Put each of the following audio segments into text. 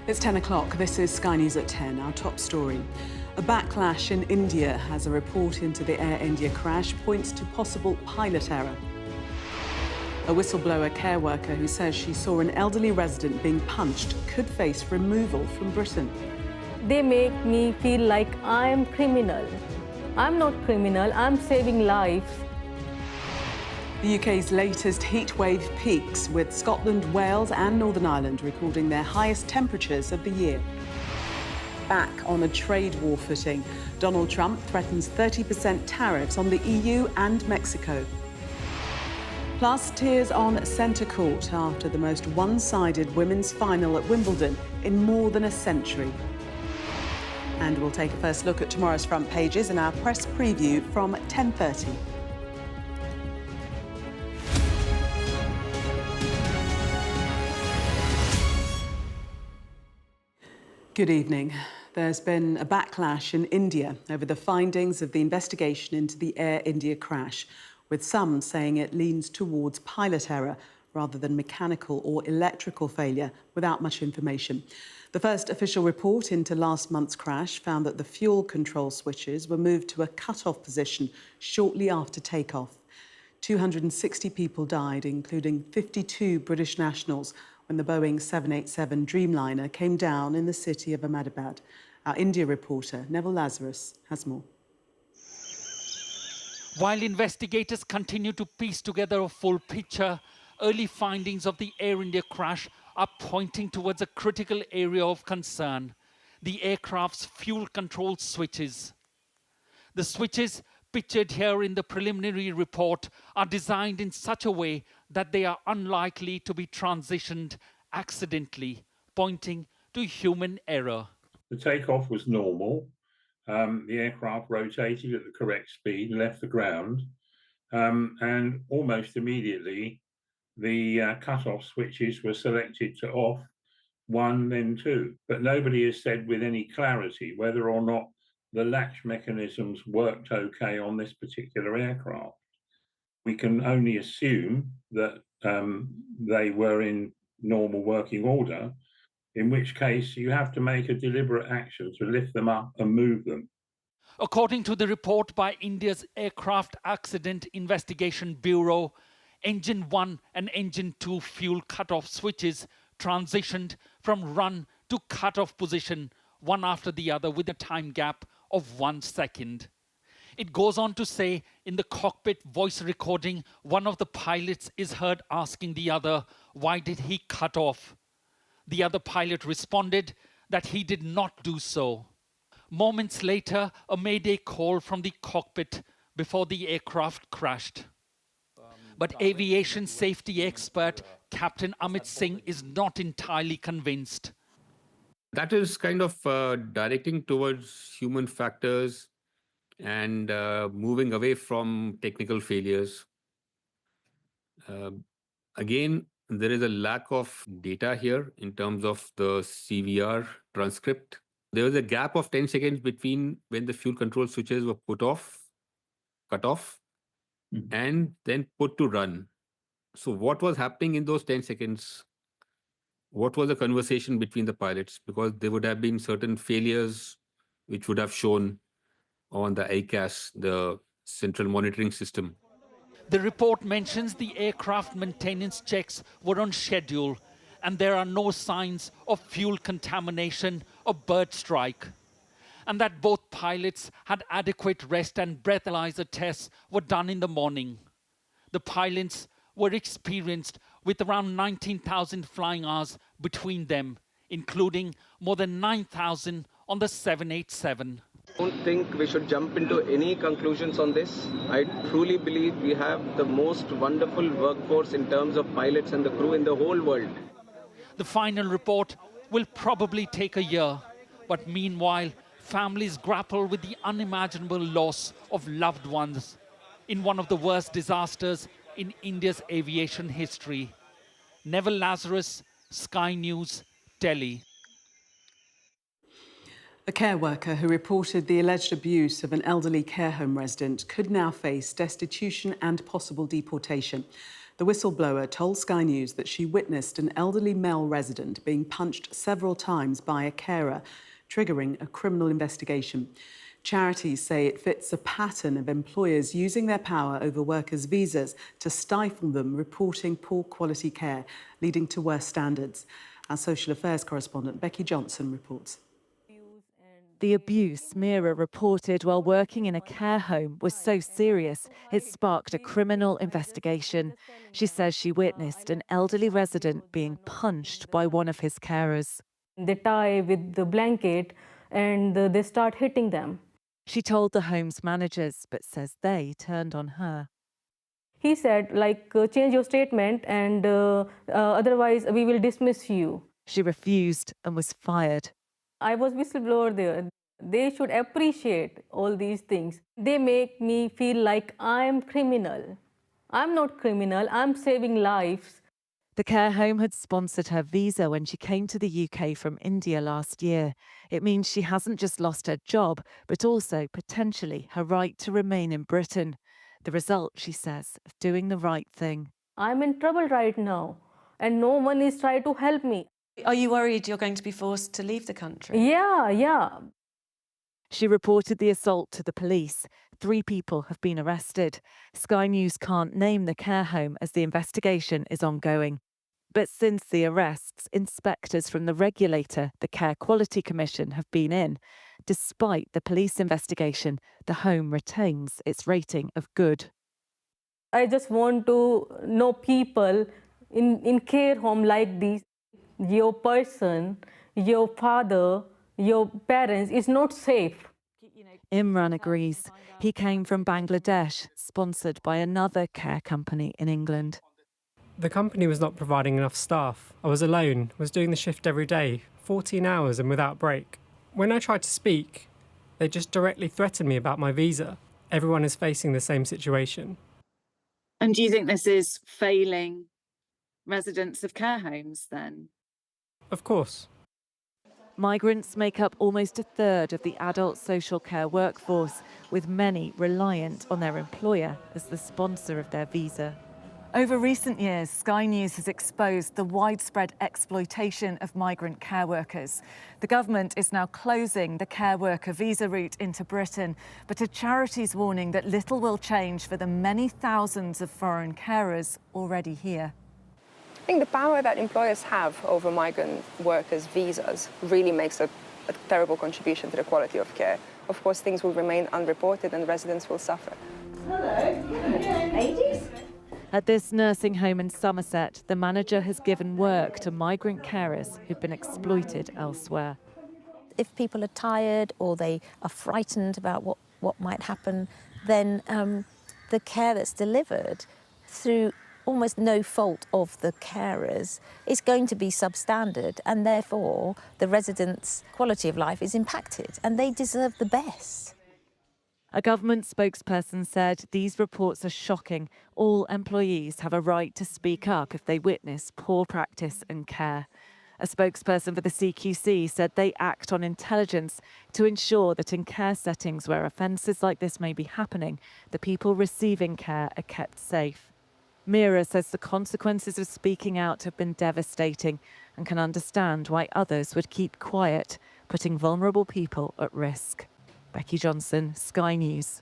It's 10 o'clock. This is Sky News at 10, our top story. A backlash in India as a report into the Air India crash points to possible pilot error. A whistleblower care worker who says she saw an elderly resident being punched could face removal from Britain. They make me feel like I'm criminal. I'm not criminal, I'm saving lives. The UK's latest heatwave peaks, with Scotland, Wales and Northern Ireland recording their highest temperatures of the year. Back on a trade war footing, Donald Trump threatens 30% tariffs on the EU and Mexico. Plus, tears on centre court after the most one-sided women's final at Wimbledon in more than a century. And we'll take a first look at tomorrow's front pages in our press preview from 10:30. Good evening. There's been a backlash in India over the findings of the investigation into the Air India crash, with some saying it leans towards pilot error rather than mechanical or electrical failure without much information. The first official report into last month's crash found that the fuel control switches were moved to a cut-off position shortly after takeoff. 260 people died, including 52 British nationals, when the Boeing 787 Dreamliner came down in the city of Ahmedabad. Our India reporter, Neville Lazarus, has more. While investigators continue to piece together a full picture, early findings of the Air India crash are pointing towards a critical area of concern: the aircraft's fuel control switches. The switches pictured here in the preliminary report are designed in such a way that they are unlikely to be transitioned accidentally, pointing to human error. The takeoff was normal. The aircraft rotated at the correct speed and left the ground. And almost immediately, the cut-off switches were selected to off, one, then two. But nobody has said with any clarity whether or not the latch mechanisms worked okay on this particular aircraft. We can only assume that they were in normal working order, in which case you have to make a deliberate action to lift them up and move them. According to the report by India's Aircraft Accident Investigation Bureau, Engine 1 and Engine 2 fuel cut-off switches transitioned from run to cut-off position, one after the other, with a time gap of 1 second. It goes on to say in the cockpit voice recording, one of the pilots is heard asking the other, "Why did he cut off?" The other pilot responded that he did not do so. Moments later, a mayday call from the cockpit before the aircraft crashed. But aviation safety expert Captain Amit Singh is not entirely convinced. That is kind of directing towards human factors and moving away from technical failures. Again, there is a lack of data here in terms of the CVR transcript. There was a gap of 10 seconds between when the fuel control switches were cut off, and then put to run. So what was happening in those 10 seconds? What was the conversation between the pilots? Because there would have been certain failures which would have shown on the ICAS, the central monitoring system. The report mentions the aircraft maintenance checks were on schedule and there are no signs of fuel contamination or bird strike, and that both pilots had adequate rest and breathalyzer tests were done in the morning. The pilots were experienced with around 19,000 flying hours between them, including more than 9,000 on the 787. I don't think we should jump into any conclusions on this. I truly believe we have the most wonderful workforce in terms of pilots and the crew in the whole world. The final report will probably take a year, but meanwhile, families grapple with the unimaginable loss of loved ones in one of the worst disasters in India's aviation history. Neville Lazarus, Sky News, Delhi. A care worker who reported the alleged abuse of an elderly care home resident could now face destitution and possible deportation. The whistleblower told Sky News that she witnessed an elderly male resident being punched several times by a carer, triggering a criminal investigation. Charities say it fits a pattern of employers using their power over workers' visas to stifle them reporting poor quality care, leading to worse standards. Our social affairs correspondent Becky Johnson reports. The abuse Mira reported while working in a care home was so serious it sparked a criminal investigation. She says she witnessed an elderly resident being punched by one of his carers. They tie with the blanket and they start hitting them. She told the home's managers, but says they turned on her. He said, change your statement and otherwise we will dismiss you. She refused and was fired. I was whistleblower there. They should appreciate all these things. They make me feel like I'm criminal. I'm not criminal, I'm saving lives. The care home had sponsored her visa when she came to the UK from India last year. It means she hasn't just lost her job, but also potentially her right to remain in Britain. The result, she says, of doing the right thing. I'm in trouble right now, and no one is trying to help me. Are you worried you're going to be forced to leave the country? Yeah. She reported the assault to the police. 3 people have been arrested. Sky News can't name the care home as the investigation is ongoing. But since the arrests, inspectors from the regulator, the Care Quality Commission, have been in. Despite the police investigation, the home retains its rating of good. I just want to know people in care home like this. Your person, your father, your parents is not safe. Imran agrees. He came from Bangladesh, sponsored by another care company in England. The company was not providing enough staff. I was alone, was doing the shift every day, 14 hours and without break. When I tried to speak, they just directly threatened me about my visa. Everyone is facing the same situation. And do you think this is failing residents of care homes then? Of course. Migrants make up almost a third of the adult social care workforce, with many reliant on their employer as the sponsor of their visa. Over recent years, Sky News has exposed the widespread exploitation of migrant care workers. The government is now closing the care worker visa route into Britain, but a charity's warning that little will change for the many thousands of foreign carers already here. I think the power that employers have over migrant workers' visas really makes a terrible contribution to the quality of care. Of course, things will remain unreported and residents will suffer. Hello, ladies. At this nursing home in Somerset, the manager has given work to migrant carers who've been exploited elsewhere. If people are tired or they are frightened about what might happen, then the care that's delivered through almost no fault of the carers is going to be substandard, and therefore the residents' quality of life is impacted, and they deserve the best. A government spokesperson said these reports are shocking. All employees have a right to speak up if they witness poor practice and care. A spokesperson for the CQC said they act on intelligence to ensure that in care settings where offences like this may be happening, the people receiving care are kept safe. Mira says the consequences of speaking out have been devastating and can understand why others would keep quiet, putting vulnerable people at risk. Becky Johnson, Sky News.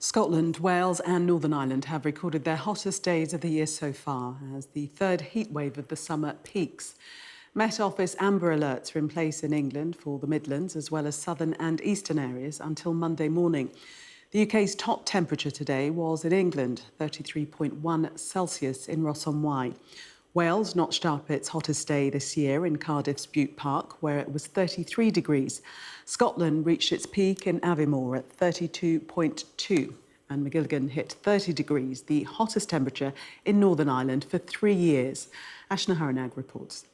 Scotland, Wales and Northern Ireland have recorded their hottest days of the year so far as the third heatwave of the summer peaks. Met Office amber alerts are in place in England for the Midlands as well as southern and eastern areas until Monday morning. The UK's top temperature today was in England, 33.1 Celsius in Ross-on-Wye. Wales notched up its hottest day this year in Cardiff's Bute Park, where it was 33 degrees. Scotland reached its peak in Aviemore at 32.2, and Magilligan hit 30 degrees, the hottest temperature in Northern Ireland for 3 years. Ashna Haranag reports.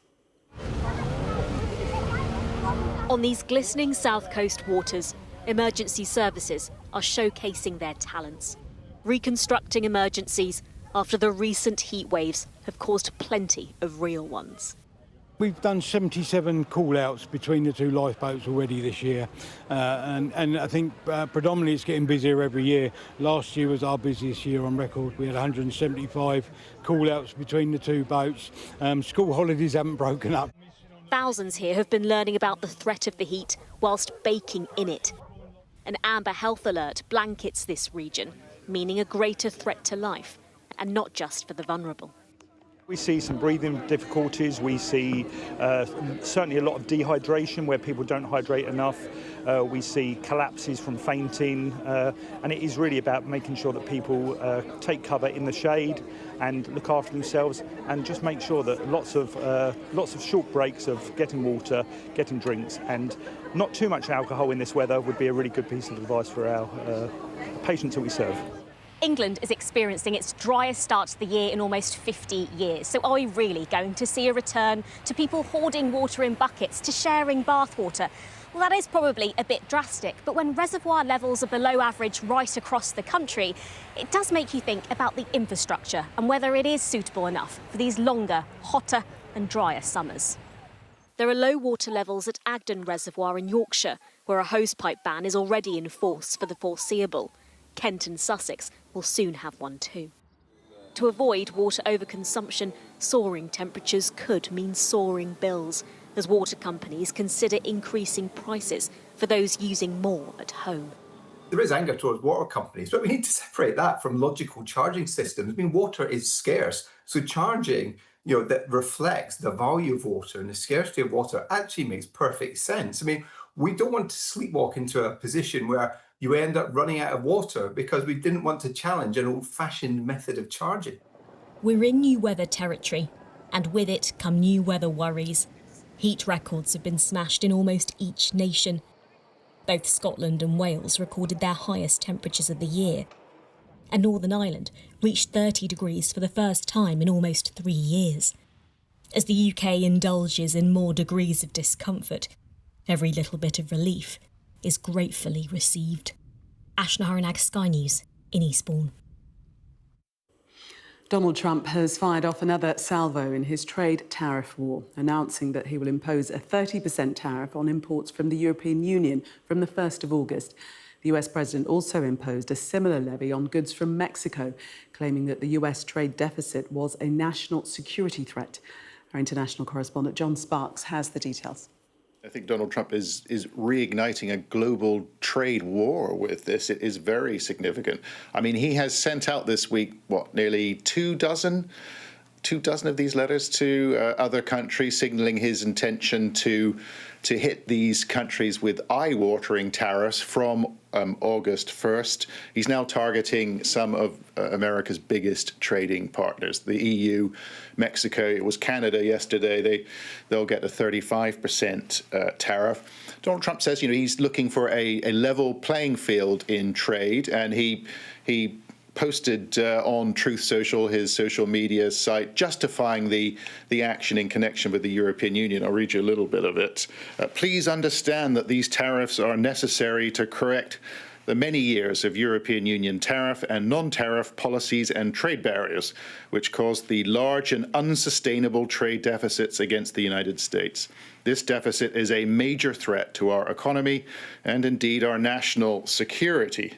On these glistening south coast waters, emergency services are showcasing their talents, reconstructing emergencies after the recent heat waves have caused plenty of real ones. We've done 77 call-outs between the two lifeboats already this year, and I think predominantly it's getting busier every year. Last year was our busiest year on record. We had 175 call-outs between the two boats. School holidays haven't broken up. Thousands here have been learning about the threat of the heat whilst baking in it. An amber health alert blankets this region, meaning a greater threat to life, and not just for the vulnerable. We see some breathing difficulties. We see certainly a lot of dehydration where people don't hydrate enough. We see collapses from fainting, and it is really about making sure that people take cover in the shade and look after themselves, and just make sure that lots of short breaks of getting water, getting drinks, and not too much alcohol in this weather would be a really good piece of advice for our patients that we serve. England is experiencing its driest start to the year in almost 50 years. So are we really going to see a return to people hoarding water in buckets, to sharing bathwater? Well, that is probably a bit drastic, but when reservoir levels are below average right across the country, it does make you think about the infrastructure and whether it is suitable enough for these longer, hotter and drier summers. There are low water levels at Agden Reservoir in Yorkshire, where a hosepipe ban is already in force for the foreseeable. Kent and Sussex will soon have one too. To avoid water overconsumption, soaring temperatures could mean soaring bills, as water companies consider increasing prices for those using more at home. There is anger towards water companies, but we need to separate that from logical charging systems. I mean, water is scarce, so charging, that reflects the value of water and the scarcity of water actually makes perfect sense. I mean, we don't want to sleepwalk into a position where you end up running out of water because we didn't want to challenge an old-fashioned method of charging. We're in new weather territory, and with it come new weather worries. Heat records have been smashed in almost each nation. Both Scotland and Wales recorded their highest temperatures of the year. And Northern Ireland reached 30 degrees for the first time in almost 3 years. As the UK indulges in more degrees of discomfort, every little bit of relief is gratefully received. Ashna Haranag, Sky News in Eastbourne. Donald Trump has fired off another salvo in his trade tariff war, announcing that he will impose a 30% tariff on imports from the European Union from the 1st of August. The US president also imposed a similar levy on goods from Mexico, claiming that the US trade deficit was a national security threat. Our international correspondent John Sparks has the details. I think Donald Trump is reigniting a global trade war with this. It is very significant. I mean, he has sent out this week, nearly 24 of these letters to other countries, signaling his intention to hit these countries with eye-watering tariffs from August 1st. He's now targeting some of America's biggest trading partners, the EU, Mexico. It was Canada yesterday. They'll get a 35% tariff. Donald Trump says, he's looking for a level playing field in trade, and he posted on Truth Social, his social media site, justifying the action in connection with the European Union. I'll read you a little bit of it. Please understand that these tariffs are necessary to correct the many years of European Union tariff and non-tariff policies and trade barriers, which caused the large and unsustainable trade deficits against the United States. This deficit is a major threat to our economy and indeed our national security.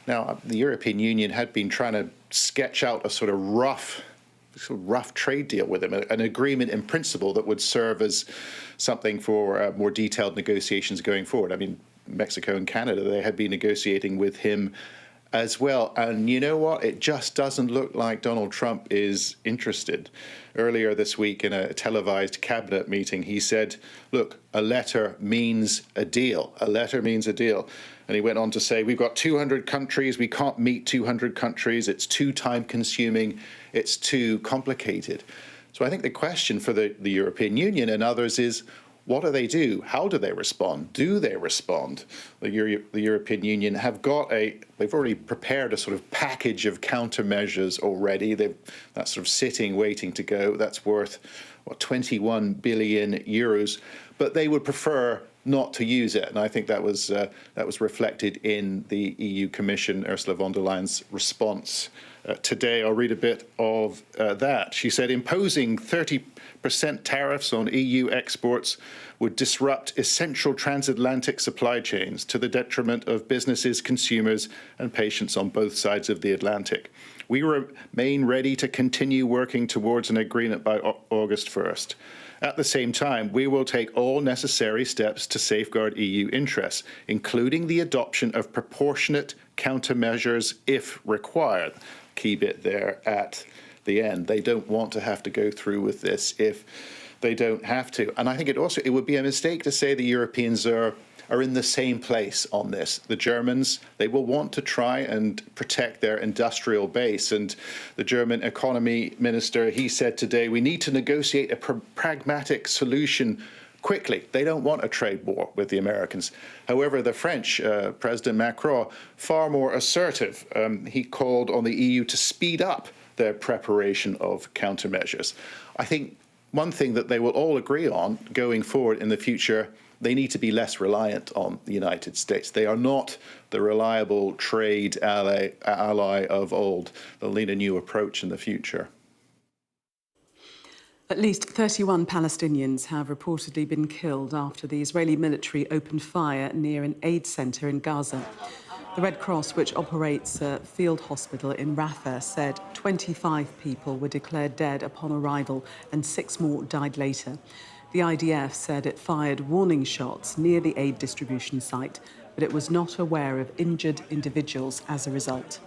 Now, the European Union had been trying to sketch out a sort of rough trade deal with him, an agreement in principle that would serve as something for more detailed negotiations going forward. I mean, Mexico and Canada, they had been negotiating with him as well. And you know what? It just doesn't look like Donald Trump is interested. Earlier this week in a televised cabinet meeting, he said, look, a letter means a deal. A letter means a deal. And he went on to say, we've got 200 countries. We can't meet 200 countries. It's too time-consuming. It's too complicated. So I think the question for the European Union and others is, what do they do? How do they respond? Do they respond? The European Union they've already prepared a sort of package of countermeasures already. That's sort of sitting, waiting to go. That's worth, 21 billion euros. But they would prefer not to use it. And I think that was reflected in the EU Commission, Ursula von der Leyen's response today. I'll read a bit of that. She said, imposing 30% tariffs on EU exports would disrupt essential transatlantic supply chains to the detriment of businesses, consumers, and patients on both sides of the Atlantic. We remain ready to continue working towards an agreement by August 1st. At the same time, we will take all necessary steps to safeguard EU interests, including the adoption of proportionate countermeasures if required. Key bit there at the end. They don't want to have to go through with this if they don't have to. And I think it would be a mistake to say the Europeans are in the same place on this. The Germans, they will want to try and protect their industrial base. And the German economy minister, he said today, we need to negotiate a pragmatic solution quickly. They don't want a trade war with the Americans. However, the French President Macron, far more assertive. He called on the EU to speed up their preparation of countermeasures. I think one thing that they will all agree on going forward in the future, they need to be less reliant on the United States. They are not the reliable trade ally of old. They'll need a new approach in the future. At least 31 Palestinians have reportedly been killed after the Israeli military opened fire near an aid centre in Gaza. The Red Cross, which operates a field hospital in Rafah, said 25 people were declared dead upon arrival and 6 more died later. The IDF said it fired warning shots near the aid distribution site, but it was not aware of injured individuals as a result.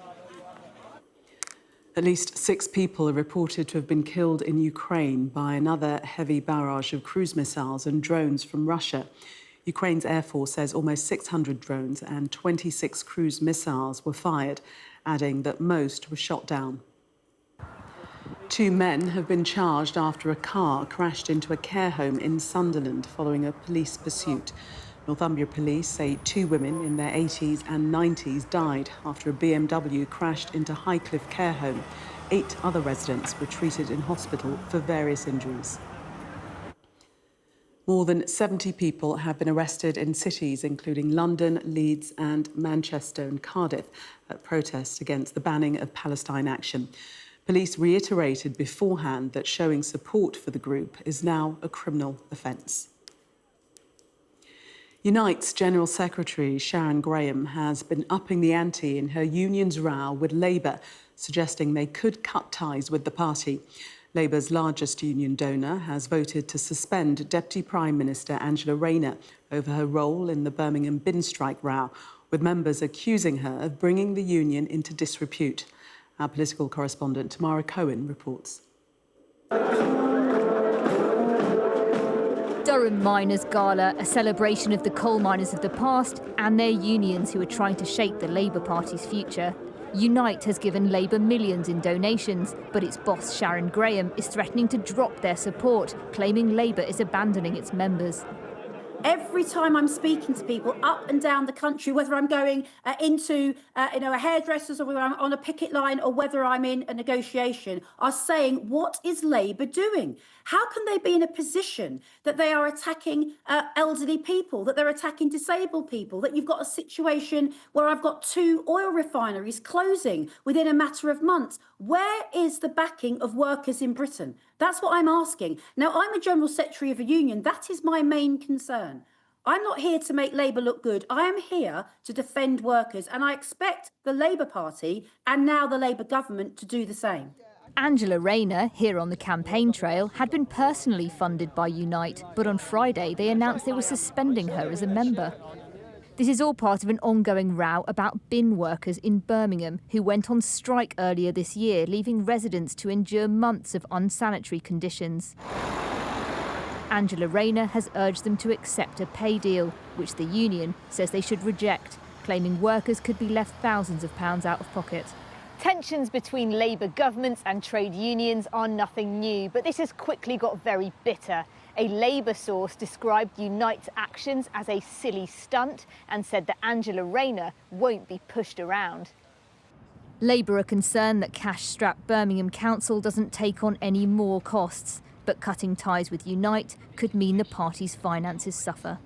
At least 6 people are reported to have been killed in Ukraine by another heavy barrage of cruise missiles and drones from Russia. Ukraine's Air Force says almost 600 drones and 26 cruise missiles were fired, adding that most were shot down. 2 men have been charged after a car crashed into a care home in Sunderland following a police pursuit. Northumbria police say 2 women in their 80s and 90s died after a BMW crashed into Highcliffe Care Home. 8 other residents were treated in hospital for various injuries. More than 70 people have been arrested in cities including London, Leeds and Manchester and Cardiff at protests against the banning of Palestine Action. Police reiterated beforehand that showing support for the group is now a criminal offence. Unite's General Secretary Sharon Graham has been upping the ante in her union's row with Labour, suggesting they could cut ties with the party. Labour's largest union donor has voted to suspend Deputy Prime Minister Angela Rayner over her role in the Birmingham bin strike row, with members accusing her of bringing the union into disrepute. Our political correspondent Tamara Cohen reports. Durham Miners' Gala, a celebration of the coal miners of the past and their unions who are trying to shape the Labour Party's future. Unite has given Labour millions in donations, but its boss Sharon Graham is threatening to drop their support, claiming Labour is abandoning its members. Every time I'm speaking to people up and down the country, whether I'm going into a hairdresser's or whether I'm on a picket line or whether I'm in a negotiation, are saying, what is Labour doing? How can they be in a position that they are attacking elderly people, that they're attacking disabled people, that you've got a situation where I've got 2 oil refineries closing within a matter of months? Where is the backing of workers in Britain? That's what I'm asking. Now, I'm a General Secretary of a union. That is my main concern. I'm not here to make Labour look good. I am here to defend workers, and I expect the Labour Party and now the Labour government to do the same. Angela Rayner, here on the campaign trail, had been personally funded by Unite, but on Friday they announced they were suspending her as a member. This is all part of an ongoing row about bin workers in Birmingham who went on strike earlier this year, leaving residents to endure months of unsanitary conditions. Angela Rayner has urged them to accept a pay deal, which the union says they should reject, claiming workers could be left thousands of pounds out of pocket. Tensions between Labour governments and trade unions are nothing new, but this has quickly got very bitter. A Labour source described Unite's actions as a silly stunt and said that Angela Rayner won't be pushed around. Labour are concerned that cash-strapped Birmingham Council doesn't take on any more costs, but cutting ties with Unite could mean the party's finances suffer.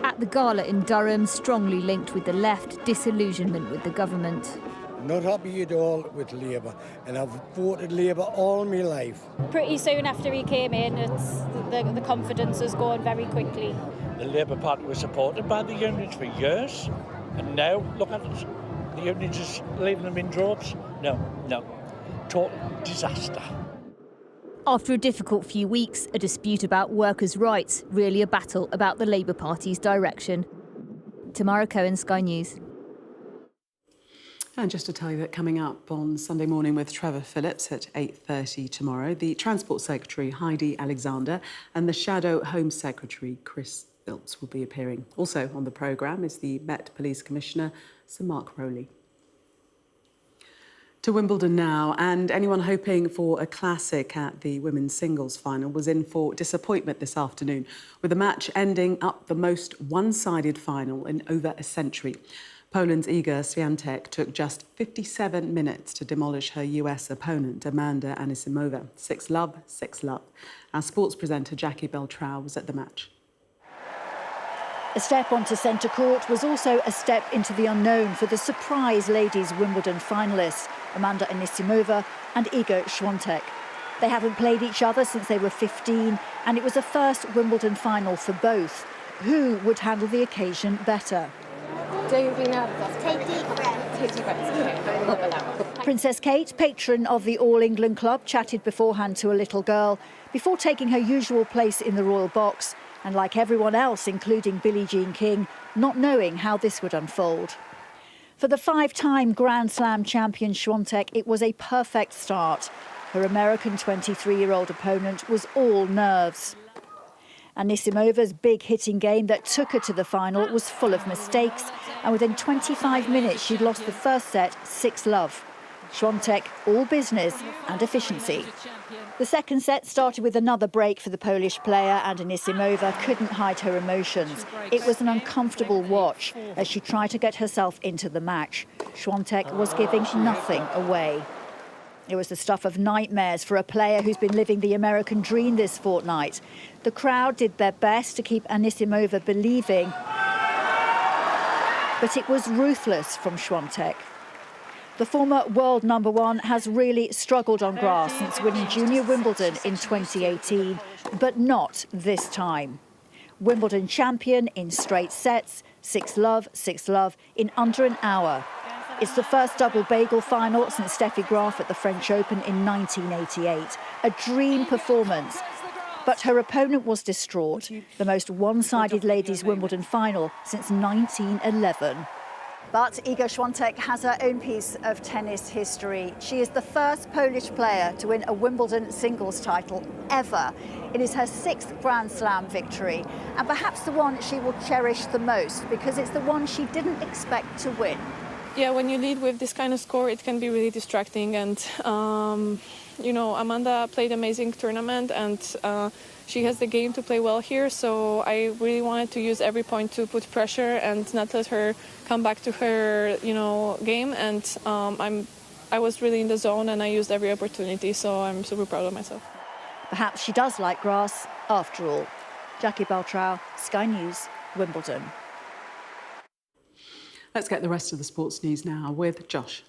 At The gala in Durham strongly linked with the left, disillusionment with the government. Not happy at all with Labour, and I've voted Labour all my life. Pretty soon after he came in, the confidence has gone very quickly. The Labour Party was supported by the unions for years, and now look at it. The unions just leaving them in droves. No, total disaster. After a difficult few weeks, a dispute about workers' rights, really a battle about the Labour Party's direction. Tamara Cohen, Sky News. And just to tell you that coming up on Sunday morning with Trevor Phillips at 8:30 tomorrow, the Transport Secretary Heidi Alexander and the Shadow Home Secretary Chris Phillips will be appearing. Also on the programme is the Met Police Commissioner Sir Mark Rowley. To Wimbledon now, and anyone hoping for a classic at the women's singles final was in for disappointment this afternoon, with the match ending up the most one-sided final in over a century. Poland's Iga Swiatek took just 57 minutes to demolish her US opponent, Amanda Anisimova. 6-love, 6-love. Our sports presenter Jackie Beltrao was at the match. A step onto centre court was also a step into the unknown for the surprise ladies Wimbledon finalists, Amanda Anisimova and Iga Swiatek. They haven't played each other since they were 15, and it was a first Wimbledon final for both. Who would handle the occasion better? Don't be nervous. Take deep breaths. Take deep breaths. Princess Kate, patron of the All England Club, chatted beforehand to a little girl before taking her usual place in the royal box, and like everyone else, including Billie Jean King, not knowing how this would unfold. For the 5-time Grand Slam champion Swiatek, it was a perfect start. Her American 23-year-old opponent was all nerves. Anisimova's big hitting game that took her to the final was full of mistakes, and within 25 minutes she'd lost the first set 6-love. Swiatek, all business and efficiency. The second set started with another break for the Polish player, and Anisimova couldn't hide her emotions. It was an uncomfortable watch as she tried to get herself into the match. Swiatek was giving nothing away. It was the stuff of nightmares for a player who's been living the American dream this fortnight. The crowd did their best to keep Anisimova believing, but it was ruthless from Swiatek. The former world #1 has really struggled on grass since winning Junior Wimbledon in 2018, but not this time. Wimbledon champion in straight sets, 6-love, 6-love in under an hour. It's the first double bagel final since Steffi Graf at the French Open in 1988. A dream performance. But her opponent was distraught. The most one-sided ladies Wimbledon final since 1911. But Iga Swiatek has her own piece of tennis history. She is the first Polish player to win a Wimbledon singles title ever. It is her 6th Grand Slam victory, and perhaps the one she will cherish the most because it's the one she didn't expect to win. Yeah, when you lead with this kind of score, it can be really distracting. And, you know, Amanda played an amazing tournament, and she has the game to play well here. So I really wanted to use every point to put pressure and not let her come back to her, you know, game. And I was really in the zone, and I used every opportunity. So I'm super proud of myself. Perhaps she does like grass after all. Jackie Beltrao, Sky News, Wimbledon. Let's get the rest of the sports news now with Josh.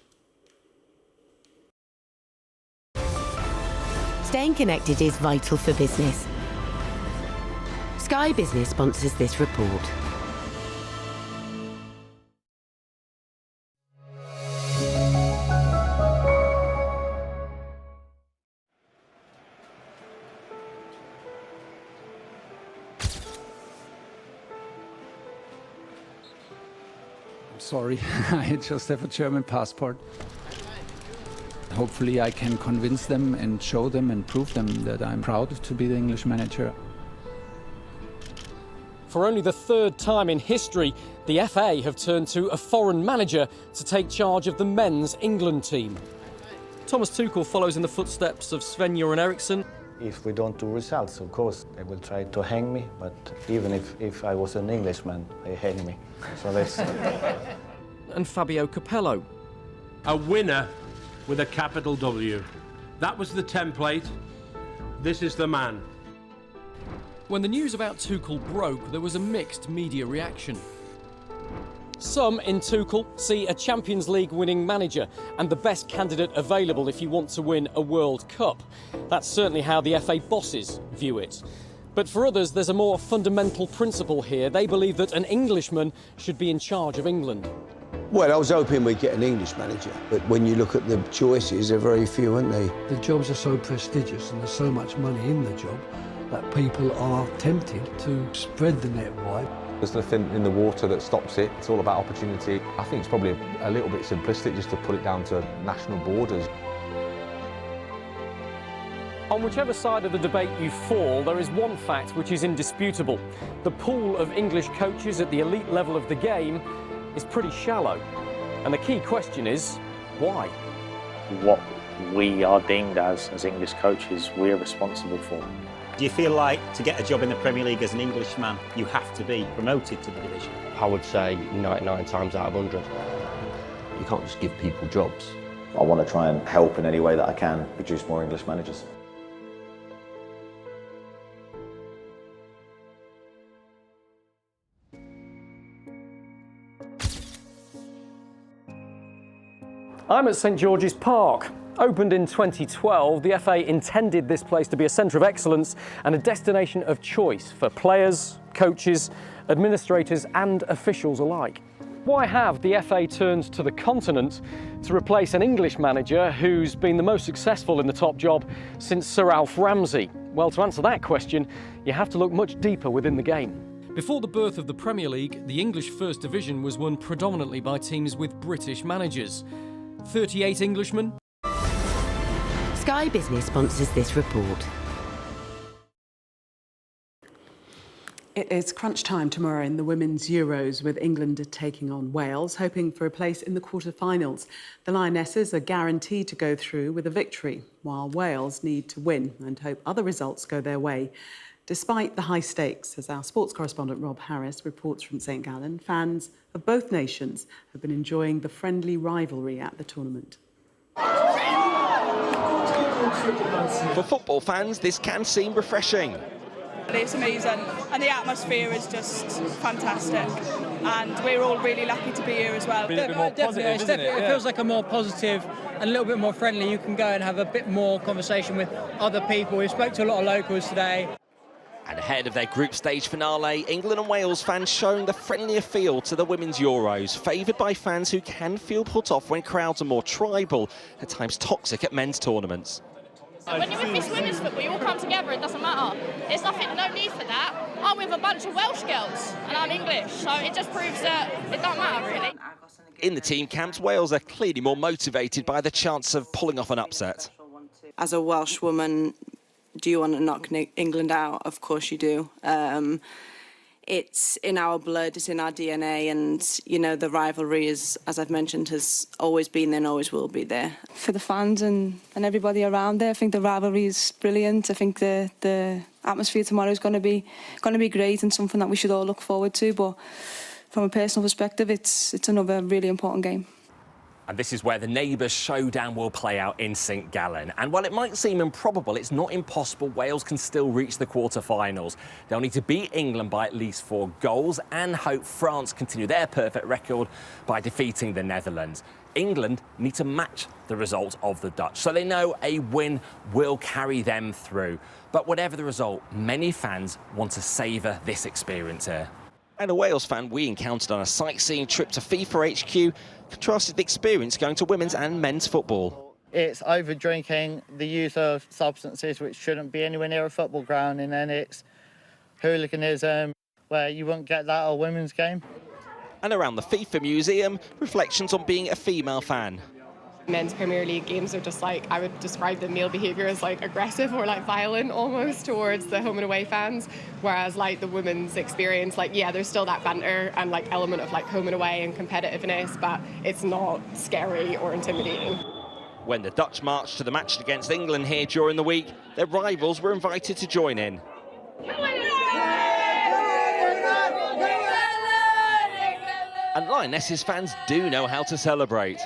Staying connected is vital for business. Sky Business sponsors this report. Sorry, I just have a German passport. Hopefully I can convince them and show them and prove them that I'm proud to be the English manager. For only the 3rd time in history, the FA have turned to a foreign manager to take charge of the men's England team. Thomas Tuchel follows in the footsteps of Sven-Göran Eriksson. If we don't do results, of course, they will try to hang me, but even if I was an Englishman, they hang me. So that's... And Fabio Capello. A winner with a capital W. That was the template. This is the man. When the news about Tuchel broke, there was a mixed media reaction. Some in Tuchel see a Champions League winning manager and the best candidate available if you want to win a World Cup. That's certainly how the FA bosses view it. But for others, there's a more fundamental principle here. They believe that an Englishman should be in charge of England. Well, I was hoping we'd get an English manager, but when you look at the choices, they're very few, aren't they? The jobs are so prestigious and there's so much money in the job that people are tempted to spread the net wide. There's nothing in the water that stops it. It's all about opportunity. I think it's probably a little bit simplistic just to put it down to national borders. On whichever side of the debate you fall, there is one fact which is indisputable. The pool of English coaches at the elite level of the game is pretty shallow. And the key question is, why? What we are deemed as English coaches, we're responsible for. Do you feel like to get a job in the Premier League as an Englishman, you have to be promoted to the division? I would say 99 times out of 100. You can't just give people jobs. I want to try and help in any way that I can produce more English managers. I'm at St George's Park. Opened in 2012, the FA intended this place to be a centre of excellence and a destination of choice for players, coaches, administrators and officials alike. Why have the FA turned to the continent to replace an English manager who's been the most successful in the top job since Sir Alf Ramsey? Well, to answer that question, you have to look much deeper within the game. Before the birth of the Premier League, the English First Division was won predominantly by teams with British managers. 38 Englishmen. Sky Business sponsors this report. It is crunch time tomorrow in the Women's Euros, with England taking on Wales, hoping for a place in the quarter-finals. The Lionesses are guaranteed to go through with a victory, while Wales need to win and hope other results go their way. Despite the high stakes, as our sports correspondent Rob Harris reports from St Gallen, fans of both nations have been enjoying the friendly rivalry at the tournament. For football fans, this can seem refreshing. It's amazing and the atmosphere is just fantastic and we're all really lucky to be here as well. A bit more positive, isn't it? It feels like a more positive and a little bit more friendly. You can go and have a bit more conversation with other people. We spoke to a lot of locals today. And ahead of their group stage finale, England and Wales fans showing the friendlier feel to the Women's Euros, favoured by fans who can feel put off when crowds are more tribal, at times toxic at men's tournaments. When you're with this women's football, you all come together, it doesn't matter. There's nothing, no need for that. I'm with a bunch of Welsh girls and I'm English, so it just proves that it don't matter really. In the team camps, Wales are clearly more motivated by the chance of pulling off an upset. As a Welsh woman, do you want to knock England out? Of course you do. It's in our blood, it's in our DNA, and, you know, the rivalry is, as I've mentioned, has always been there and always will be there. For the fans and everybody around there, I think the rivalry is brilliant. I think the atmosphere tomorrow is going to be great and something that we should all look forward to. But from a personal perspective, it's another really important game. And this is where the neighbours showdown will play out in St Gallen. And while it might seem improbable, it's not impossible. Wales can still reach the quarter-finals. They'll need to beat England by at least 4 goals and hope France continue their perfect record by defeating the Netherlands. England need to match the result of the Dutch, so they know a win will carry them through. But whatever the result, many fans want to savour this experience here. And a Wales fan we encountered on a sightseeing trip to FIFA HQ contrasted the experience going to women's and men's football. It's over-drinking, the use of substances which shouldn't be anywhere near a football ground, and then it's hooliganism, where you won't get that at a women's game. And around the FIFA Museum, reflections on being a female fan. Men's Premier League games are just like, I would describe the male behaviour as like aggressive or like violent almost towards the home and away fans, whereas like the women's experience, like yeah, there's still that banter and like element of like home and away and competitiveness, but it's not scary or intimidating. When the Dutch marched to the match against England here during the week, their rivals were invited to join in. And Lionesses fans do know how to celebrate.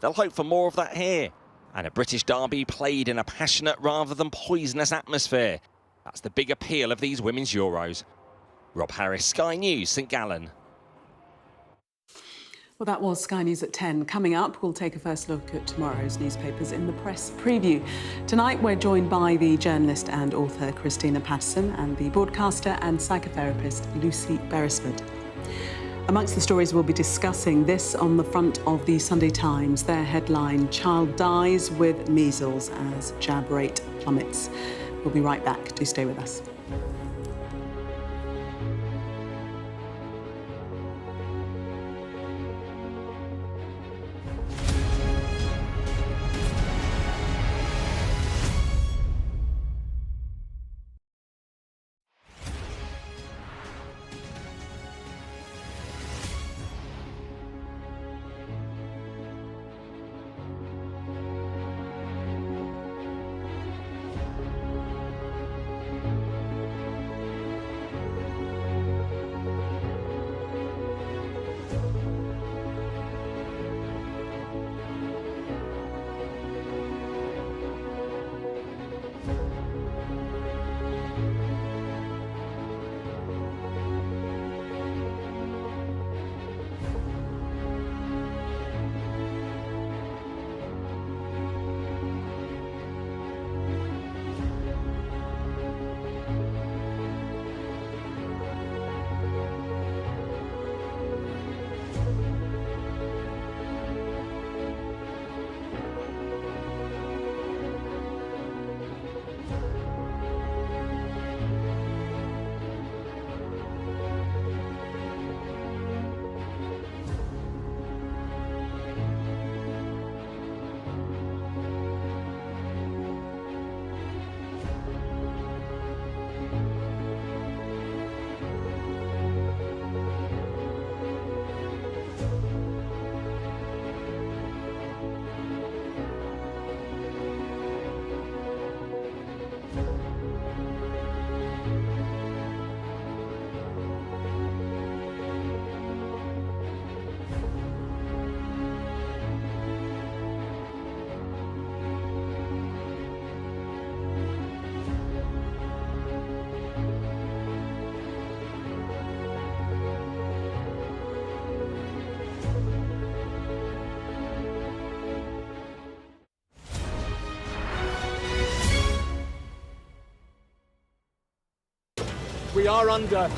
They'll hope for more of that here And a British derby played in a passionate rather than poisonous atmosphere. That's the big appeal of these Women's Euros. Rob Harris, Sky News, St Gallen. Well, that was Sky News at 10. Coming up, we'll take a first look at tomorrow's newspapers in the press preview. Tonight, we're joined by the journalist and author Christina Patterson and the broadcaster and psychotherapist Lucy Beresford. Amongst the stories we'll be discussing, this on the front of the Sunday Times. Their headline, "Child Dies with Measles as Jab Rate Plummets." We'll be right back. Do stay with us. We are under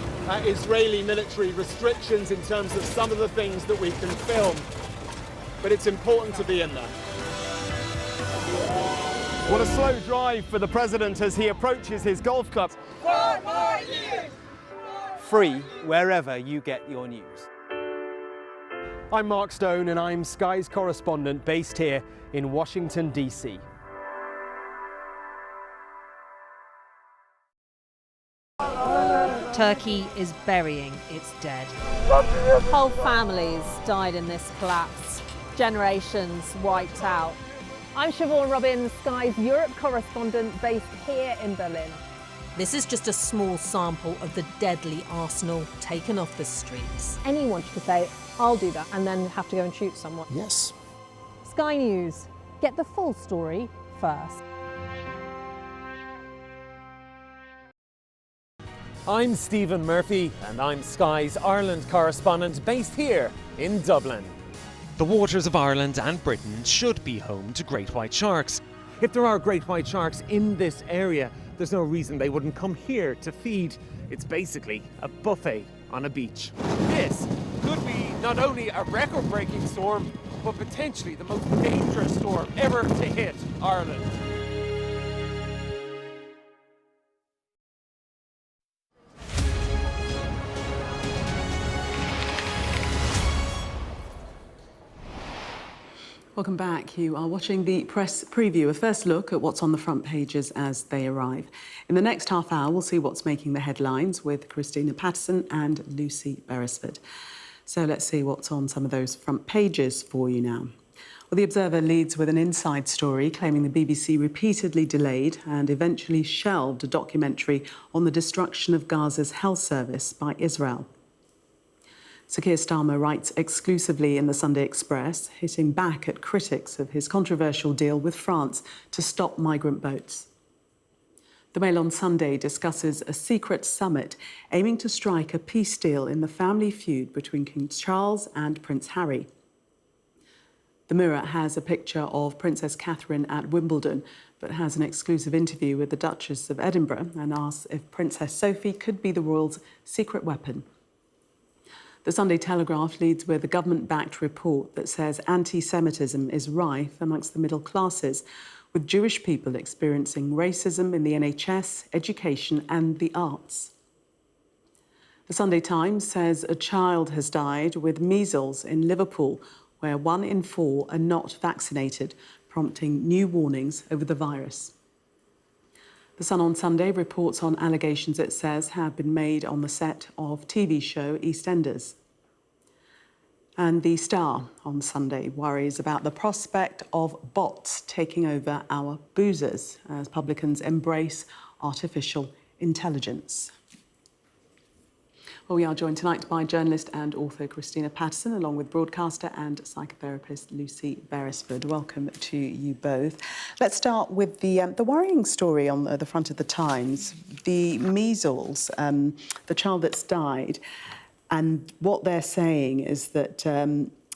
Israeli military restrictions in terms of some of the things that we can film, but it's important to be in there. What a slow drive for the president as he approaches his golf club. 4 more years! Free wherever you get your news. I'm Mark Stone and I'm Sky's correspondent based here in Washington, DC. Turkey is burying its dead. Whole families died in this collapse. Generations wiped out. I'm Siobhan Robbins, Sky's Europe correspondent based here in Berlin. This is just a small sample of the deadly arsenal taken off the streets. Anyone could say, I'll do that, and then have to go and shoot someone. Yes. Sky News. Get the full story first. I'm Stephen Murphy and I'm Sky's Ireland correspondent based here in Dublin. The waters of Ireland and Britain should be home to great white sharks. If there are great white sharks in this area, there's no reason they wouldn't come here to feed. It's basically a buffet on a beach. This could be not only a record-breaking storm, but potentially the most dangerous storm ever to hit Ireland. Welcome back. You are watching the press preview, a first look at what's on the front pages as they arrive. In the next half hour, we'll see what's making the headlines with Christina Patterson and Lucy Beresford. So let's see what's on some of those front pages for you now. Well, the Observer leads with an inside story claiming the BBC repeatedly delayed and eventually shelved a documentary on the destruction of Gaza's health service by Israel. Sir Keir Starmer writes exclusively in the Sunday Express, hitting back at critics of his controversial deal with France to stop migrant boats. The Mail on Sunday discusses a secret summit aiming to strike a peace deal in the family feud between King Charles and Prince Harry. The Mirror has a picture of Princess Catherine at Wimbledon, but has an exclusive interview with the Duchess of Edinburgh and asks if Princess Sophie could be the royals' secret weapon. The Sunday Telegraph leads with a government-backed report that says anti-Semitism is rife amongst the middle classes, with Jewish people experiencing racism in the NHS, education and the arts. The Sunday Times says a child has died with measles in Liverpool, where 1 in 4 are not vaccinated, prompting new warnings over the virus. The Sun on Sunday reports on allegations it says have been made on the set of TV show EastEnders. And the Star on Sunday worries about the prospect of bots taking over our boozers as publicans embrace artificial intelligence. Well, we are joined tonight by journalist and author Christina Patterson, along with broadcaster and psychotherapist Lucy Beresford. Welcome to you both. Let's start with the worrying story on the front of the Times, the measles, the child that's died. And what they're saying is that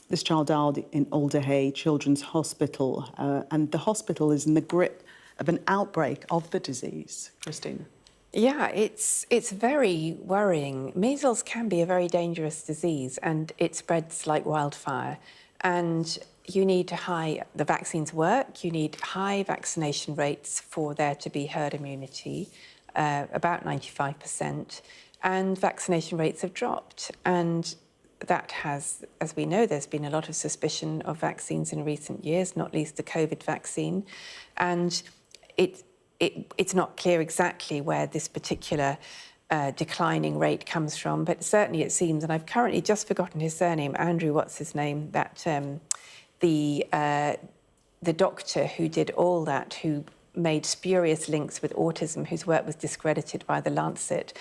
this child died in Alderhay Children's Hospital, and the hospital is in the grip of an outbreak of the disease. Christina. Yeah, it's very worrying. Measles can be a very dangerous disease and it spreads like wildfire. And you need the vaccines work, you need high vaccination rates for there to be herd immunity, about 95%, and vaccination rates have dropped. And that has, as we know, there's been a lot of suspicion of vaccines in recent years, not least the COVID vaccine. And it's not clear exactly where this particular declining rate comes from, but certainly it seems, and I've currently just forgotten his surname, Andrew, what's his name, that the doctor who did all that, who made spurious links with autism, whose work was discredited by The Lancet,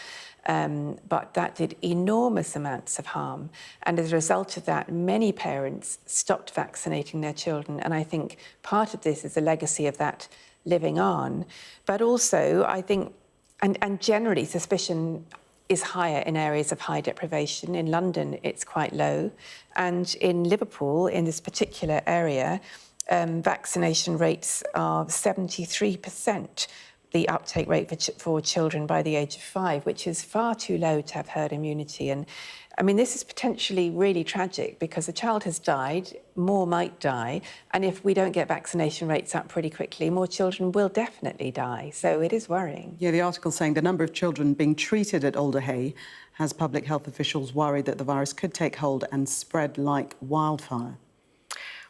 but that did enormous amounts of harm. And as a result of that, many parents stopped vaccinating their children. And I think part of this is a legacy of that living on. But also, I think, and generally, suspicion is higher in areas of high deprivation. In London, it's quite low. And in Liverpool, in this particular area, vaccination rates are 73%. The uptake rate for children by the age of 5, which is far too low to have herd immunity. And I mean, this is potentially really tragic because the child has died, more might die, and if we don't get vaccination rates up pretty quickly, more children will definitely die. So it is worrying. Yeah, the article saying the number of children being treated at Alderhay has public health officials worried that the virus could take hold and spread like wildfire.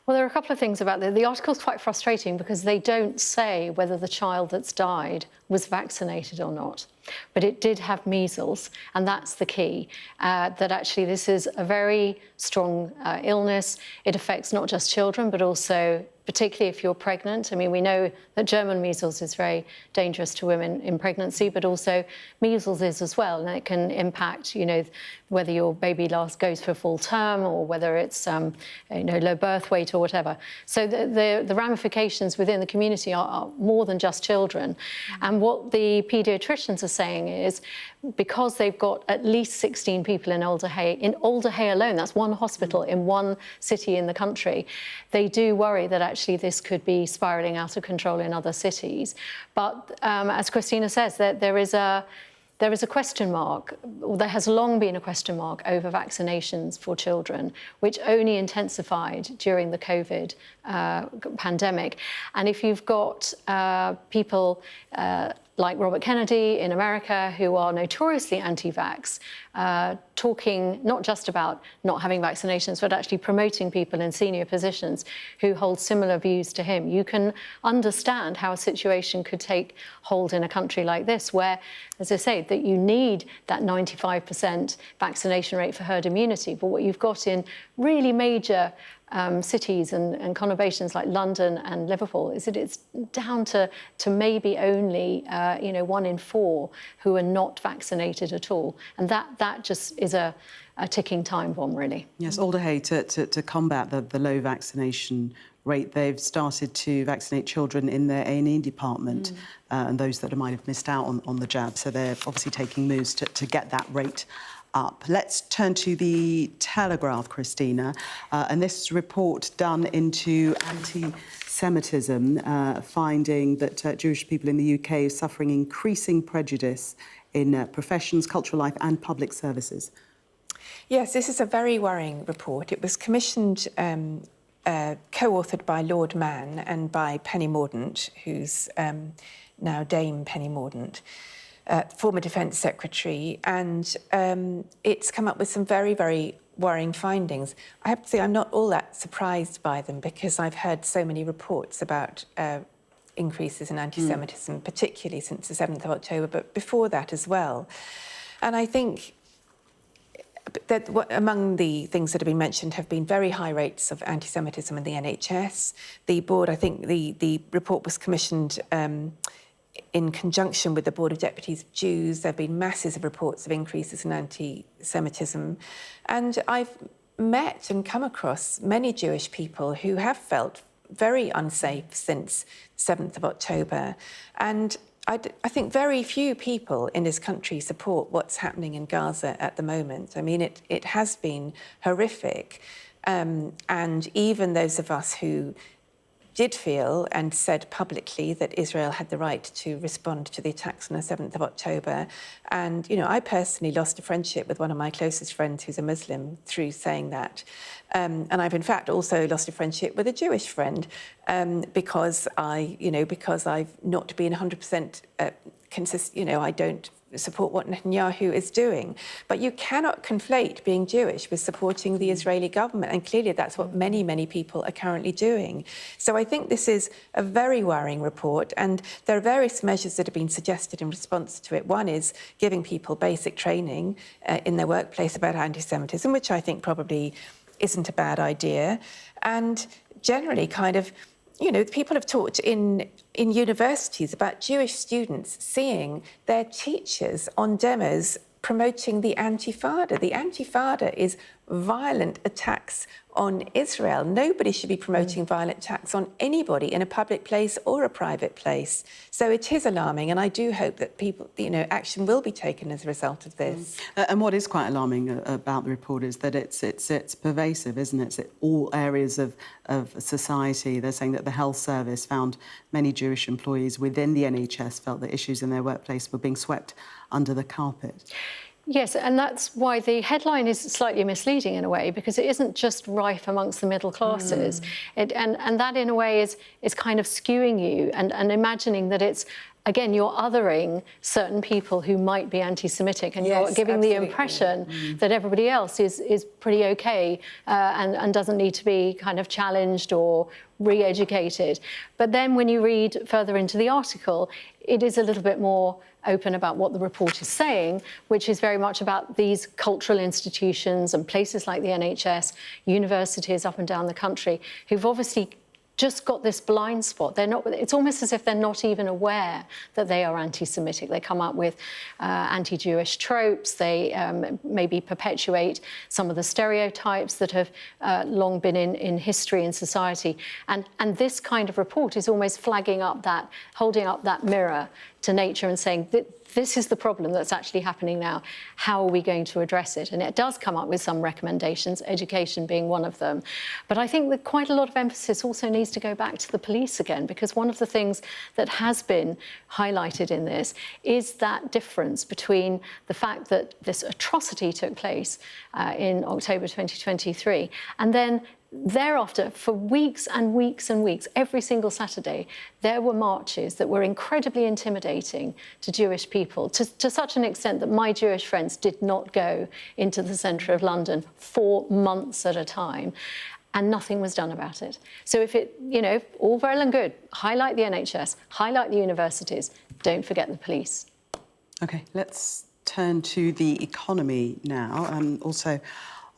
Well, there are a couple of things about that. The article's quite frustrating because they don't say whether the child that's died was vaccinated or not. But it did have measles, and that's the key, that actually this is a very strong illness. It affects not just children, but also particularly if you're pregnant. I mean, we know that German measles is very dangerous to women in pregnancy, but also measles is as well, and it can impact, you know, whether your baby goes for full term or whether it's, you know, low birth weight or whatever. So the ramifications within the community are more than just children. And what the paediatricians are saying is, because they've got at least 16 people in Alderhay alone, that's one hospital in one city in the country, they do worry that actually this could be spiralling out of control in other cities. But as Christina says, there is a question mark, or there has long been a question mark over vaccinations for children, which only intensified during the COVID pandemic. And if you've got people like Robert Kennedy in America, who are notoriously anti-vax, talking not just about not having vaccinations, but actually promoting people in senior positions who hold similar views to him, you can understand how a situation could take hold in a country like this, where, as I say, that you need that 95% vaccination rate for herd immunity. But what you've got in really major cities and conurbations like London and Liverpool is that it's down to maybe only 1 in 4 who are not vaccinated at all, and that just is a ticking time bomb, really. Yes, Alderhay, to combat the low vaccination rate, they've started to vaccinate children in their A&E department and those that might have missed out on the jab. So they're obviously taking moves to get that rate up. Let's turn to the Telegraph, Christina, and this report done into anti-Semitism, finding that Jewish people in the UK are suffering increasing prejudice in professions, cultural life and public services. Yes, this is a very worrying report. It was commissioned, co-authored by Lord Mann and by Penny Mordaunt, who's now Dame Penny Mordaunt, former Defence Secretary, and it's come up with some very, very worrying findings. I have to say I'm not all that surprised by them because I've heard so many reports about increases in anti-Semitism, particularly since the 7th of October, but before that as well. And I think that among the things that have been mentioned have been very high rates of anti-Semitism in the NHS. The board, I think the report was commissioned in conjunction with the Board of Deputies of Jews. There have been masses of reports of increases in anti-Semitism. And I've met and come across many Jewish people who have felt very unsafe since 7th of October. And I think very few people in this country support what's happening in Gaza at the moment. I mean, it has been horrific. And even those of us who did feel and said publicly that Israel had the right to respond to the attacks on the 7th of October. And, I personally lost a friendship with one of my closest friends who's a Muslim through saying that. And I've in fact also lost a friendship with a Jewish friend because I've not been 100% consistent, I don't support what Netanyahu is doing. But you cannot conflate being Jewish with supporting the Israeli government, and clearly that's what many, many people are currently doing. So I think this is a very worrying report, and there are various measures that have been suggested in response to it. One is giving people basic training in their workplace about anti-Semitism, which I think probably isn't a bad idea, and generally people have talked in universities about Jewish students seeing their teachers on demos promoting the Antifada. The Antifada is violent attacks on Israel. Nobody should be promoting violent attacks on anybody in a public place or a private place. So it is alarming, and I do hope that people, action will be taken as a result of this. And what is quite alarming about the report is that it's pervasive, isn't it? It's all areas of society. They're saying that the health service found many Jewish employees within the NHS felt that issues in their workplace were being swept under the carpet. Yes, and that's why the headline is slightly misleading in a way, because it isn't just rife amongst the middle classes. And that, in a way, is kind of skewing you and imagining that it's, again, you're othering certain people who might be anti-Semitic, and you're giving the impression that everybody else is pretty OK and doesn't need to be kind of challenged or re-educated. But then when you read further into the article, it is a little bit more open about what the report is saying, which is very much about these cultural institutions and places like the NHS, universities up and down the country, who've obviously just got this blind spot. It's almost as if they're not even aware that they are anti-Semitic. They come up with anti-Jewish tropes. They maybe perpetuate some of the stereotypes that have long been in history and society. And this kind of report is almost holding up that mirror to nature and saying that this is the problem that's actually happening now. How are we going to address it? And it does come up with some recommendations, education being one of them. But I think that quite a lot of emphasis also needs to go back to the police again, because one of the things that has been highlighted in this is that difference between the fact that this atrocity took place in October 2023, and then thereafter, for weeks and weeks and weeks, every single Saturday, there were marches that were incredibly intimidating to Jewish people, to such an extent that my Jewish friends did not go into the centre of London for months at a time, and nothing was done about it. So if all very well and good, highlight the NHS, highlight the universities, don't forget the police. OK, let's turn to the economy now, also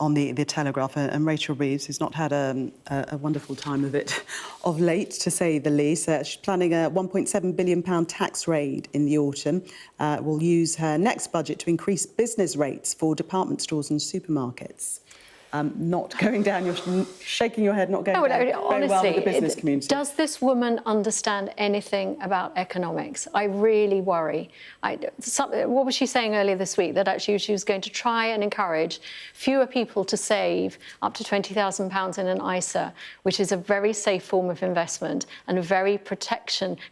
on the Telegraph. And Rachel Reeves, who's not had a wonderful time of it of late, to say the least. She's planning a £1.7 billion tax raid in the autumn. Will use her next budget to increase business rates for department stores and supermarkets. Not going down, you're shaking your head, not going down very honestly, well with the business community. Does this woman understand anything about economics? I really worry. What was she saying earlier this week? That actually she was going to try and encourage fewer people to save up to £20,000 in an ISA, which is a very safe form of investment and a very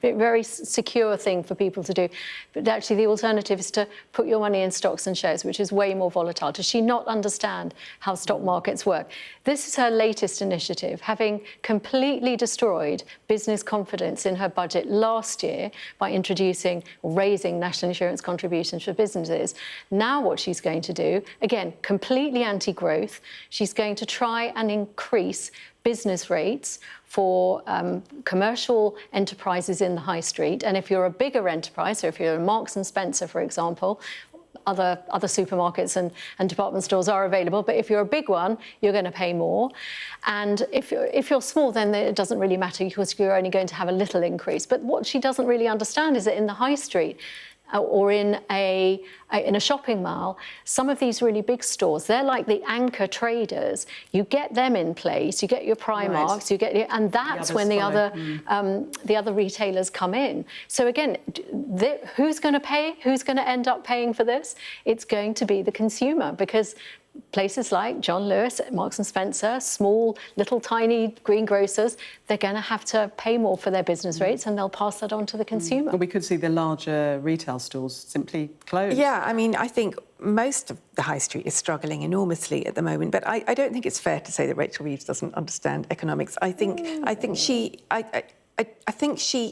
very secure thing for people to do. But actually the alternative is to put your money in stocks and shares, which is way more volatile. Does she not understand how stock markets work? This is her latest initiative, having completely destroyed business confidence in her budget last year by introducing or raising national insurance contributions for businesses. Now what she's going to do, again, completely anti-growth, she's going to try and increase business rates for commercial enterprises in the high street. And if you're a bigger enterprise, so if you're a Marks and Spencer, for example, other supermarkets and department stores are available, but if you're a big one, you're going to pay more. And if you're small, then it doesn't really matter because you're only going to have a little increase. But what she doesn't really understand is that in the high street, or in a shopping mall, some of these really big stores, they're like the anchor traders. You get them in place, you get your Primarks, and that's when the other retailers come in. So again, who's going to pay? Who's going to end up paying for this? It's going to be the consumer, because places like John Lewis, Marks and Spencer, small, little, tiny greengrocers, they're going to have to pay more for their business rates, and they'll pass that on to the consumer. Well, we could see the larger retail stores simply close. Yeah, I mean, I think most of the high street is struggling enormously at the moment, but I don't think it's fair to say that Rachel Reeves doesn't understand economics. I think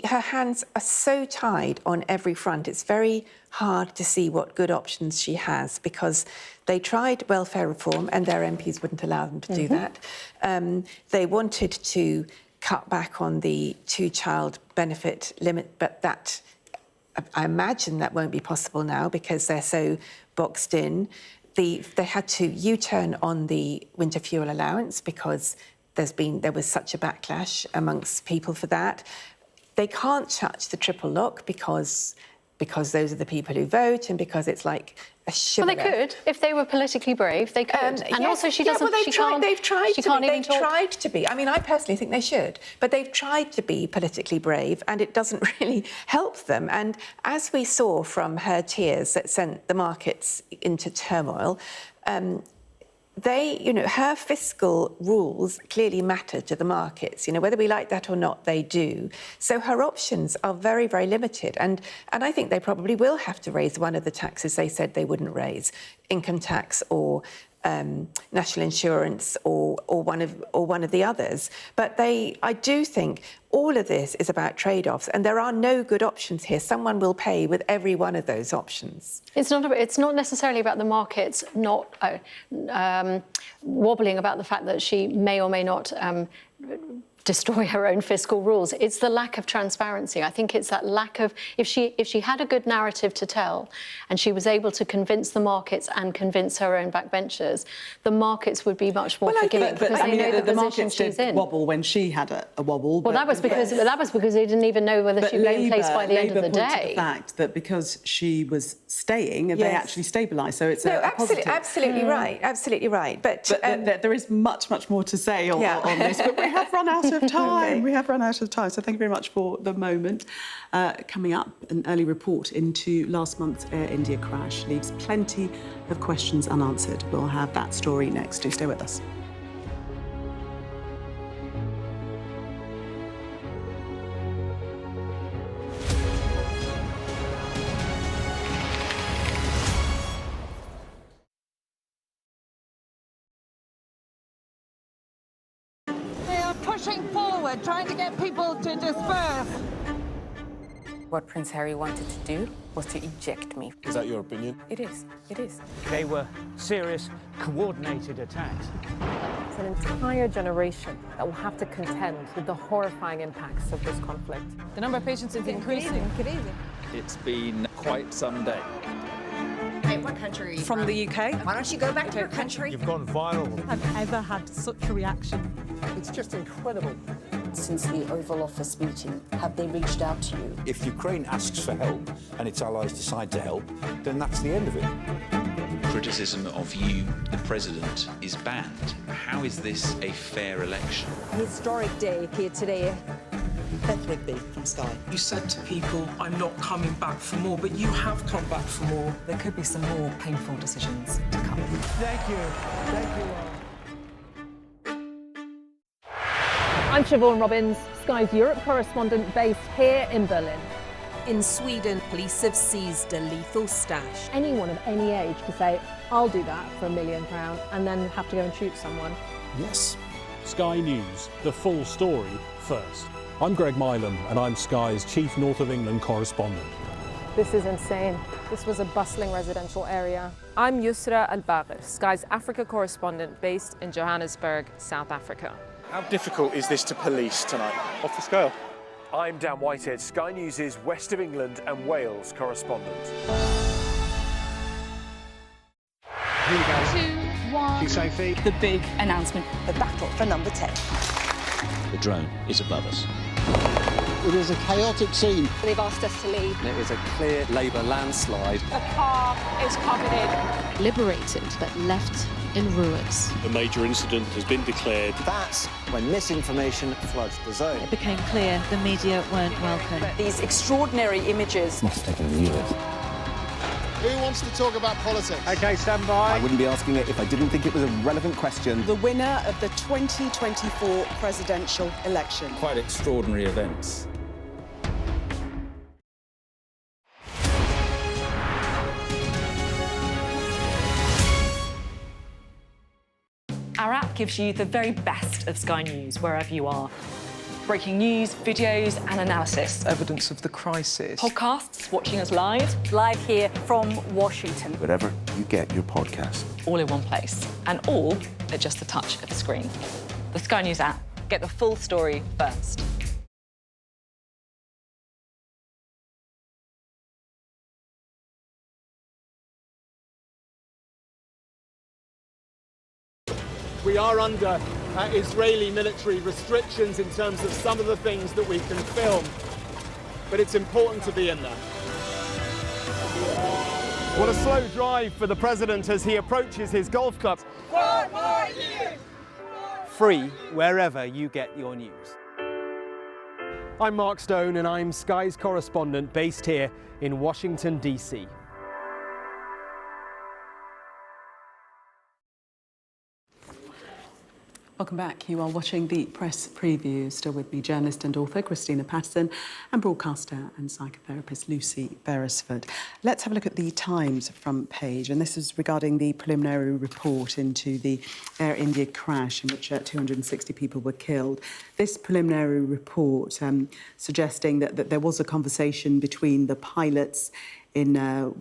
her hands are so tied on every front. It's very hard to see what good options she has, because they tried welfare reform and their MPs wouldn't allow them to do that. They wanted to cut back on the two-child benefit limit, but that, I imagine that won't be possible now because they're so boxed in. They had to U-turn on the winter fuel allowance because there was such a backlash amongst people for that. They can't touch the triple lock because those are the people who vote, and because it's like a shibboleth. Well, they could if they were politically brave. They could, and yes, also she doesn't. Well, they've tried to be. I mean, I personally think they should, but they've tried to be politically brave, and it doesn't really help them. And as we saw from her tears that sent the markets into turmoil. Her fiscal rules clearly matter to the markets. Whether we like that or not, they do. So her options are very, very limited. And I think they probably will have to raise one of the taxes they said they wouldn't raise, income tax or national insurance or one of the others. But I do think all of this is about trade-offs, and there are no good options here. Someone will pay with every one of those options. It's not necessarily about the markets not wobbling about the fact that she may or may not destroy her own fiscal rules. It's the lack of transparency. I think it's that lack of, if she had a good narrative to tell and she was able to convince the markets and convince her own backbenchers, the markets would be much more forgiving because they know the position she's in. Wobble when she had a wobble. Well, that was because they didn't even know whether she'd be in place by the end of the day. Labour pointed to the fact that because she was staying, they actually stabilised. So it's a positive. Absolutely right. Absolutely right. But there is much more to say on this, but we have run out of time. Okay. We have run out of time, so thank you very much for the moment. Coming up, an early report into last month's Air India crash leaves plenty of questions unanswered. We'll have that story next. Do stay with us. Pushing forward, trying to get people to disperse. What Prince Harry wanted to do was to eject me. Is that your opinion? It is. It is. They were serious, coordinated attacks. It's an entire generation that will have to contend with the horrifying impacts of this conflict. The number of patients is increasing. It's been quite some day. It What country? From the UK. Why don't you go back to your country? You've gone viral. I've ever had such a reaction. It's just incredible. Since the Oval Office meeting, have they reached out to you? If Ukraine asks for help and its allies decide to help, then that's the end of it. Criticism of you, the president, is banned. How is this a fair election? A historic day here today. Beth Rigby from Sky. You said to people, I'm not coming back for more, but you have come back for more. There could be some more painful decisions to come. Thank you. Thank you. I'm Siobhan Robbins, Sky's Europe correspondent based here in Berlin. In Sweden, police have seized a lethal stash. Anyone of any age could say, I'll do that for £1 million and then have to go and shoot someone. Yes. Sky News, the full story first. I'm Greg Milam and I'm Sky's Chief North of England correspondent. This is insane. This was a bustling residential area. I'm Yusra Al-Bagher, Sky's Africa correspondent based in Johannesburg, South Africa. How difficult is this to police tonight? Off the scale. I'm Dan Whitehead, Sky News' West of England and Wales correspondent. Here we go. 2, 1. Thank you, Sophie. The big announcement. The battle for number 10. The drone is above us. It is a chaotic scene. They've asked us to leave. It is a clear Labour landslide. The car is covered in. Liberated but left in ruins. A major incident has been declared. That's when misinformation floods the zone. It became clear the media weren't welcome. These extraordinary images. Must have taken years. Who wants to talk about politics? OK, stand by. I wouldn't be asking it if I didn't think it was a relevant question. The winner of the 2024 presidential election. Quite extraordinary events. Our app gives you the very best of Sky News wherever you are. Breaking news, videos and analysis. Evidence of the crisis. Podcasts, watching us live. Live here from Washington. Wherever you get your podcast. All in one place. And all at just the touch of a screen. The Sky News app. Get the full story first. We are under Israeli military restrictions in terms of some of the things that we can film, but it's important to be in there. What a slow drive for the president as he approaches his golf club. 4 more years! Free wherever you get your news. I'm Mark Stone and I'm Sky's correspondent based here in Washington, DC. Welcome back. You are watching the press preview. Still with me, journalist and author Christina Patterson and broadcaster and psychotherapist Lucy Beresford. Let's have a look at the Times front page, and this is regarding the preliminary report into the Air India crash in which 260 people were killed. This preliminary report suggesting that there was a conversation between the pilots in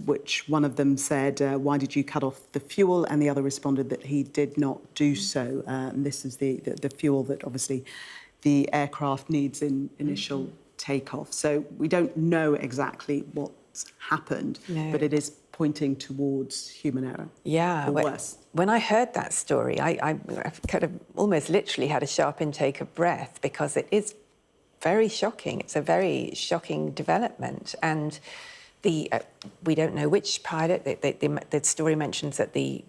which one of them said, why did you cut off the fuel? And the other responded that he did not do so. And this is the fuel that obviously the aircraft needs in initial takeoff. So we don't know exactly what's happened, but it is pointing towards human error. Yeah, or worse. When I heard that story, I kind of almost literally had a sharp intake of breath because it is very shocking. It's a very shocking development. And we don't know which pilot. The story mentions that the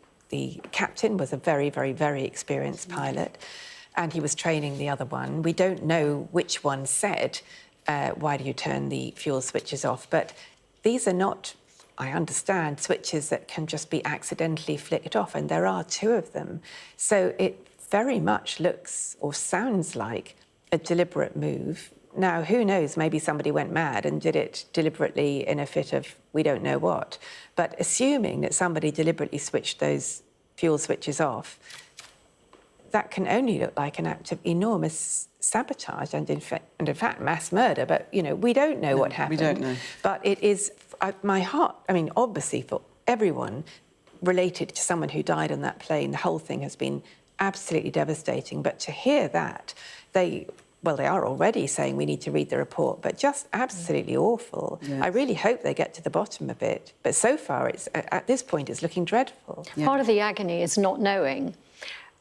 captain was a very, very, very experienced pilot, and he was training the other one. We don't know which one said, why do you turn the fuel switches off? But these are not, I understand, switches that can just be accidentally flicked off, and there are 2 of them. So it very much looks or sounds like a deliberate move. Now, who knows, maybe somebody went mad and did it deliberately in a fit of we don't know what. But assuming that somebody deliberately switched those fuel switches off, that can only look like an act of enormous sabotage and in fact, mass murder. But, you know, we don't know what happened. We don't know. But it is, my heart, I mean, obviously for everyone related to someone who died on that plane, the whole thing has been absolutely devastating. But to hear that, well, they are already saying we need to read the report, but just absolutely awful. Yes. I really hope they get to the bottom of it. But so far, it's at this point, it's looking dreadful. Part of the agony is not knowing.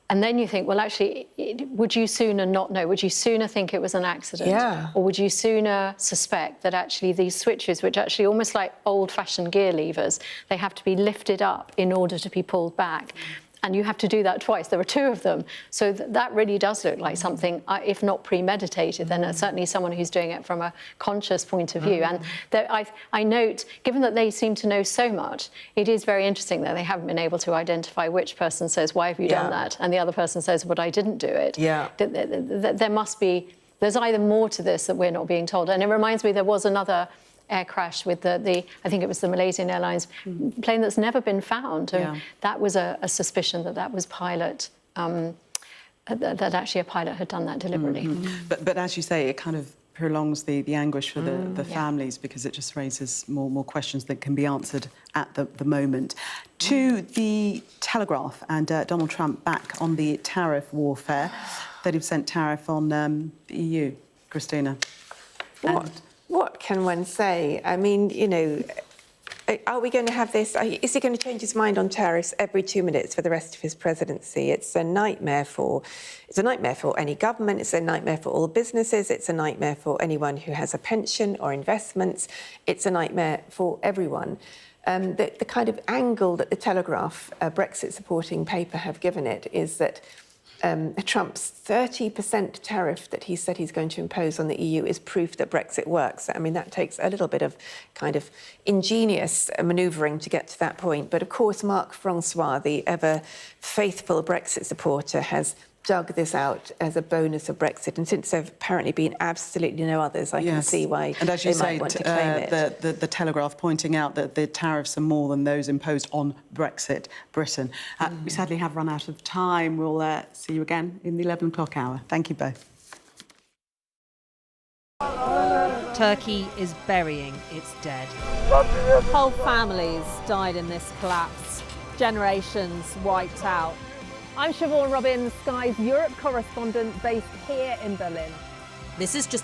And then you think, well, actually, would you sooner not know? Would you sooner think it was an accident? Yeah. Or would you sooner suspect that actually these switches, which actually almost like old-fashioned gear levers, they have to be lifted up in order to be pulled back? And you have to do that twice. There were two of them. So that really does look like something, if not premeditated, then certainly someone who's doing it from a conscious point of view. And I note, given that they seem to know so much, it is very interesting that they haven't been able to identify which person says, why have you done that? And the other person says, but I didn't do it. Yeah. There must be, there's either more to this that we're not being told. And it reminds me, there was another air crash with the I think it was the Malaysian Airlines plane that's never been found. Yeah. That was a suspicion that was pilot, that actually a pilot had done that deliberately. But as you say, it kind of prolongs the anguish for the families, because it just raises more questions that can be answered at the moment. To the Telegraph and Donald Trump back on the tariff warfare, 30% tariff on the EU. Christina. What can one say? I mean, you know, are we going to have this? Is he going to change his mind on tariffs every 2 minutes for the rest of his presidency? It's a nightmare for any government. It's a nightmare for all businesses. It's a nightmare for anyone who has a pension or investments. It's a nightmare for everyone. The kind of angle that the Telegraph, Brexit-supporting paper, have given it is that Trump's 30% tariff that he said he's going to impose on the EU is proof that Brexit works. I mean, that takes a little bit of kind of ingenious manoeuvring to get to that point. But of course, Marc Francois, the ever faithful Brexit supporter, has dug this out as a bonus of Brexit. And since there have apparently been absolutely no others, I can see why and as you they say, might want to claim it. The Telegraph pointing out that the tariffs are more than those imposed on Brexit Britain. We sadly have run out of time. We'll see you again in the 11 o'clock hour. Thank you both. Turkey is burying its dead. Whole families died in this collapse. Generations wiped out. I'm Siobhan Robbins, Sky's Europe correspondent based here in Berlin. This is just a